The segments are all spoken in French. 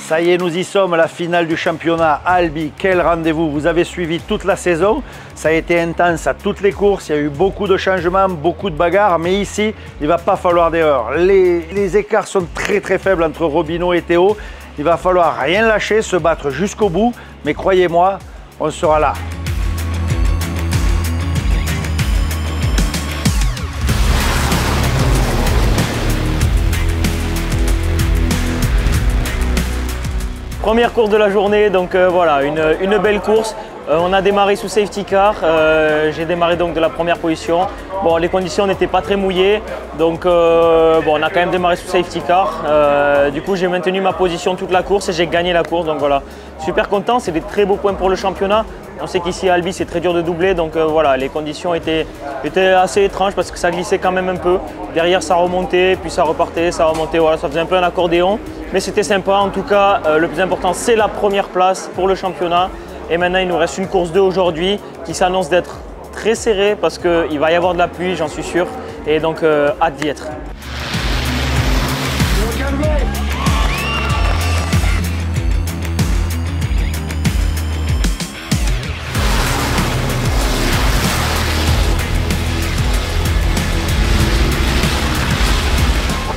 Ça y est, nous y sommes, la finale du championnat. Albi, quel rendez-vous! Vous avez suivi toute la saison. Ça a été intense à toutes les courses. Il y a eu beaucoup de changements, beaucoup de bagarres. Mais ici, il ne va pas falloir d'erreur. Les écarts sont très faibles entre Robinho et Théo. Il va falloir rien lâcher, se battre jusqu'au bout. Mais croyez-moi, on sera là. Première course de la journée, donc voilà, une belle course. On a démarré sous safety car, j'ai démarré donc de la première position. Bon, les conditions n'étaient pas très mouillées, donc bon, on a quand même démarré sous safety car. Du coup, j'ai maintenu ma position toute la course et j'ai gagné la course, donc voilà. Super content, c'est des très beaux points pour le championnat. On sait qu'ici à Albi, c'est très dur de doubler, donc voilà, les conditions étaient assez étranges parce que ça glissait quand même un peu. Derrière, ça remontait, puis ça repartait, ça remontait, voilà, ça faisait un peu un accordéon. Mais c'était sympa, en tout cas, le plus important, c'est la première place pour le championnat. Et maintenant, il nous reste une course 2 aujourd'hui qui s'annonce d'être très serrée parce qu'il va y avoir de la pluie, j'en suis sûr. Et donc, hâte d'y être.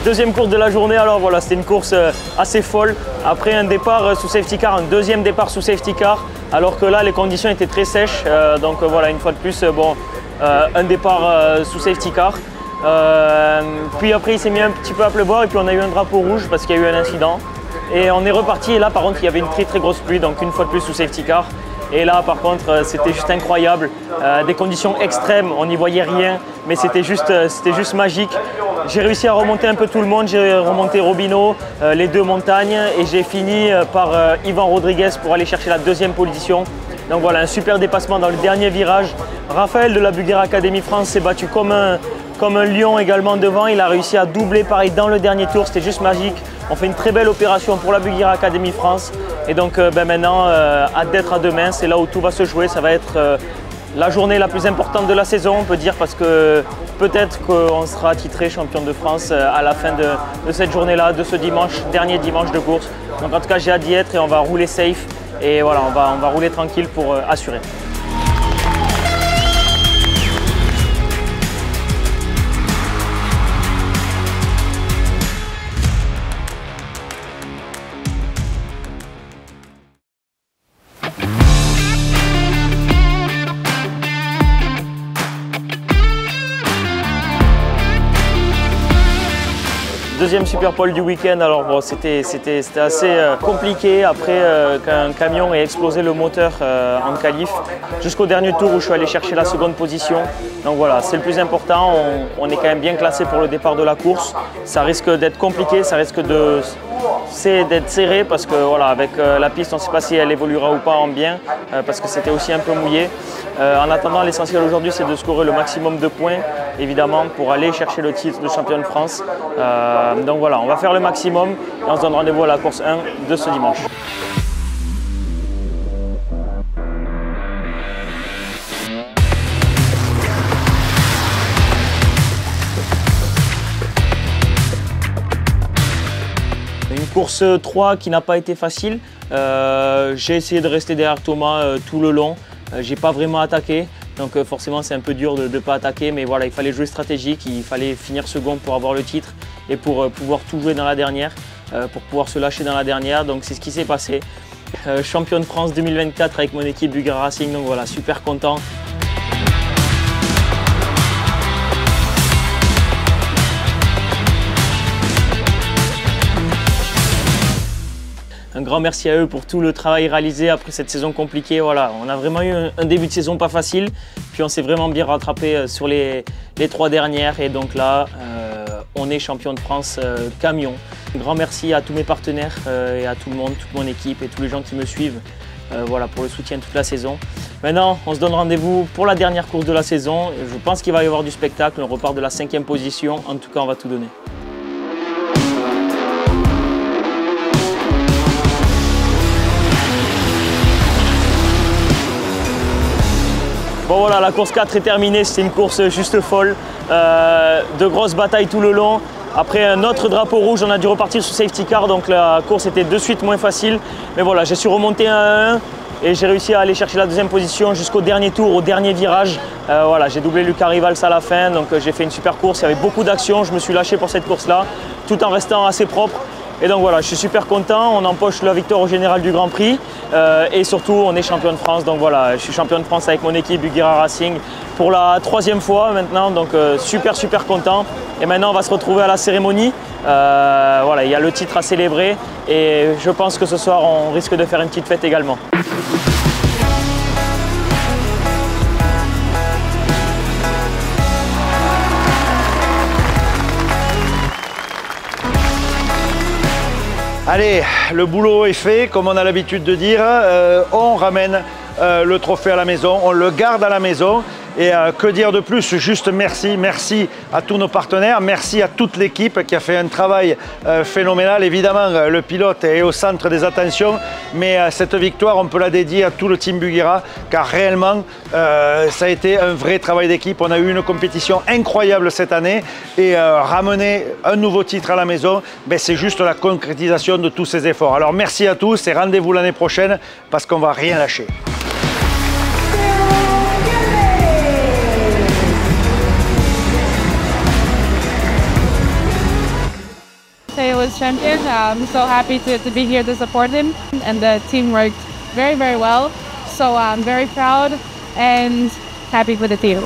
Deuxième course de la journée, alors voilà, c'était une course assez folle. Après un départ sous safety car, un deuxième départ sous safety car, alors que là les conditions étaient très sèches. Donc voilà, une fois de plus, bon, un départ sous safety car. Puis après il s'est mis un petit peu à pleuvoir et puis on a eu un drapeau rouge parce qu'il y a eu un incident. Et on est reparti et là par contre il y avait une très grosse pluie, donc une fois de plus sous safety car. Et là par contre c'était juste incroyable, des conditions extrêmes, on n'y voyait rien, mais c'était juste magique. J'ai réussi à remonter un peu tout le monde, j'ai remonté Robinho, les deux montagnes et j'ai fini par Ivan Rodriguez pour aller chercher la deuxième position. Donc voilà, un super dépassement dans le dernier virage. Raphaël de la Bulgare Academy France s'est battu comme un lion également devant, il a réussi à doubler pareil dans le dernier tour, c'était juste magique. On fait une très belle opération pour la Bulgare Academy France et donc maintenant, hâte d'être à demain, c'est là où tout va se jouer, ça va être la journée la plus importante de la saison, on peut dire, parce que peut-être qu'on sera titré champion de France à la fin de cette journée-là, de ce dimanche, dernier dimanche de course. Donc en tout cas, j'ai hâte d'y être et on va rouler safe et voilà, on va rouler tranquille pour assurer. Deuxième super pole du week-end, alors bon, c'était assez compliqué après qu'un camion ait explosé le moteur en qualif jusqu'au dernier tour où je suis allé chercher la seconde position. Donc voilà, c'est le plus important, on est quand même bien classé pour le départ de la course. Ça risque d'être compliqué, ça risque d'être serré parce que voilà, avec la piste on ne sait pas si elle évoluera ou pas en bien parce que c'était aussi un peu mouillé. En attendant, l'essentiel aujourd'hui c'est de scorer le maximum de points évidemment pour aller chercher le titre de champion de France. Donc voilà, on va faire le maximum et on se donne rendez-vous à la course 1 de ce dimanche. Une course 3 qui n'a pas été facile. J'ai essayé de rester derrière Thomas tout le long. J'ai pas vraiment attaqué. Donc forcément c'est un peu dur de ne pas attaquer, mais voilà, il fallait jouer stratégique, il fallait finir second pour avoir le titre et pour pouvoir tout jouer dans la dernière, pour pouvoir se lâcher dans la dernière, donc c'est ce qui s'est passé. Champion de France 2024 avec mon équipe Bulgare Racing, donc voilà, super content. Un grand merci à eux pour tout le travail réalisé après cette saison compliquée. Voilà, on a vraiment eu un début de saison pas facile, puis on s'est vraiment bien rattrapé sur les 3 dernières et donc là, on est champion de France camion. Un grand merci à tous mes partenaires et à tout le monde, toute mon équipe et tous les gens qui me suivent voilà, pour le soutien toute la saison. Maintenant, on se donne rendez-vous pour la dernière course de la saison. Je pense qu'il va y avoir du spectacle, on repart de la 5e position. En tout cas, on va tout donner. Bon voilà, la course 4 est terminée, c'était une course juste folle, de grosses batailles tout le long. Après un autre drapeau rouge, on a dû repartir sous safety car, donc la course était de suite moins facile. Mais voilà, j'ai su remonter un 1-1 et j'ai réussi à aller chercher la deuxième position jusqu'au dernier tour, au dernier virage. Voilà, j'ai doublé Lucas Rivals à la fin, donc j'ai fait une super course. Il y avait beaucoup d'action, je me suis lâché pour cette course-là, tout en restant assez propre. Et donc voilà, je suis super content, on empoche la victoire au général du Grand Prix et surtout on est champion de France. Donc voilà, je suis champion de France avec mon équipe Buggira Racing pour la 3e fois maintenant, donc super content. Et maintenant on va se retrouver à la cérémonie. Voilà, il y a le titre à célébrer et je pense que ce soir on risque de faire une petite fête également. Allez, le boulot est fait, comme on a l'habitude de dire. On ramène le trophée à la maison, on le garde à la maison. Et que dire de plus? Juste merci. Merci à tous nos partenaires, merci à toute l'équipe qui a fait un travail phénoménal. Évidemment, le pilote est au centre des attentions, mais cette victoire, on peut la dédier à tout le team Buggira, car réellement, ça a été un vrai travail d'équipe. On a eu une compétition incroyable cette année et ramener un nouveau titre à la maison, ben, c'est juste la concrétisation de tous ces efforts. Alors merci à tous et rendez-vous l'année prochaine parce qu'on ne va rien lâcher. He was champion. I'm so happy to be here to support him, and the team worked very well. So I'm very proud and happy for the team.